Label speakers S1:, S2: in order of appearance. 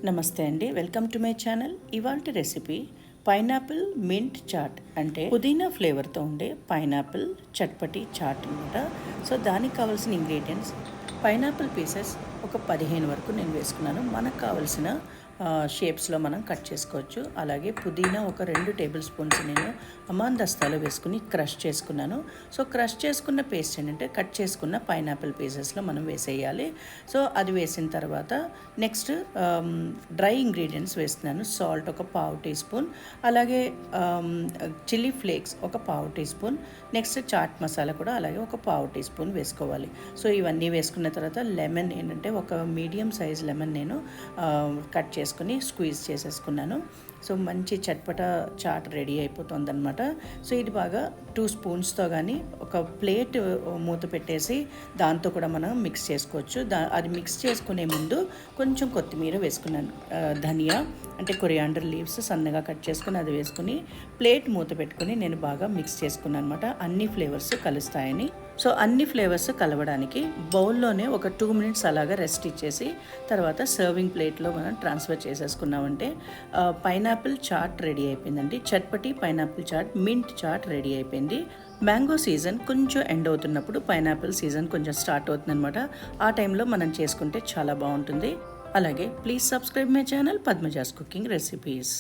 S1: నమస్తే అండి, welcome to my channel. ఇవాల్టి రెసిపీ పైనాపిల్ మింట్ చాట్, అంటే పుదీనా ఫ్లేవర్తో ఉండే పైనాపిల్ చట్పటి చాట్ అనమాట. సో దానికి కావాల్సిన ఇంగ్రీడియంట్స్ పైనాపిల్ పీసెస్ ఒక 15 వరకు నేను వేసుకున్నాను. మనకు కావాల్సిన షేప్స్లో మనం కట్ చేసుకోవచ్చు. అలాగే పుదీనా ఒక 2 టేబుల్ స్పూన్స్ నేను అమాందస్తాలో వేసుకుని క్రష్ చేసుకున్నాను. సో క్రష్ చేసుకున్న పేస్ట్ ఏంటంటే కట్ చేసుకున్న పైనాపిల్ పీసెస్లో మనం వేసేయాలి. సో అది వేసిన తర్వాత నెక్స్ట్ డ్రై ఇంగ్రీడియంట్స్ వేస్తున్నాను. సాల్ట్ ఒక పావు టీ స్పూన్, అలాగే చిల్లీ ఫ్లేక్స్ ఒక పావు teaspoon, next chaat masala కూడా అలాగే ఒక పావు టీ స్పూన్ వేసుకోవాలి. సో ఇవన్నీ వేసుకున్న తర్వాత లెమన్ ఏంటంటే ఒక మీడియం సైజ్ లెమన్ నేను కట్ చేసుకుని స్క్వీజ్ చేసేసుకున్నాను. సో మంచి చట్పట చాట్ రెడీ అయిపోతుంది అనమాట. సో ఇది బాగా 2 స్పూన్స్తో కానీ ఒక ప్లేట్ మూత పెట్టేసి దాంతో కూడా మనం మిక్స్ చేసుకోవచ్చు. అది మిక్స్ చేసుకునే ముందు కొంచెం కొత్తిమీర వేసుకున్నాను, ధనియా అంటే కొరియాండర్ లీవ్స్ సన్నగా కట్ చేసుకుని అది వేసుకుని ప్లేట్ మూత పెట్టుకుని నేను బాగా మిక్స్ చేసుకున్నాను అనమాట, అన్ని ఫ్లేవర్స్ కలుస్తాయని. సో అన్ని ఫ్లేవర్స్ కలవడానికి బౌల్లోనే ఒక 2 మినిట్స్ అలాగా రెస్ట్ ఇచ్చేసి తర్వాత సర్వింగ్ ప్లేట్లో మనం ట్రాన్స్ఫర్ చేసేసుకున్నామంటే పైనాపిల్ చాట్ రెడీ అయిపోయిందండి. చట్పటి pineapple chaat, mint chaat ready అయిపోయింది. మ్యాంగో సీజన్ కొంచెం ఎండ్ అవుతున్నప్పుడు పైనాపిల్ సీజన్ కొంచెం స్టార్ట్ అవుతుందన్నమాట. ఆ టైంలో మనం చేసుకుంటే చాలా బాగుంటుంది. అలాగే please subscribe my channel Padmaja's cooking recipes.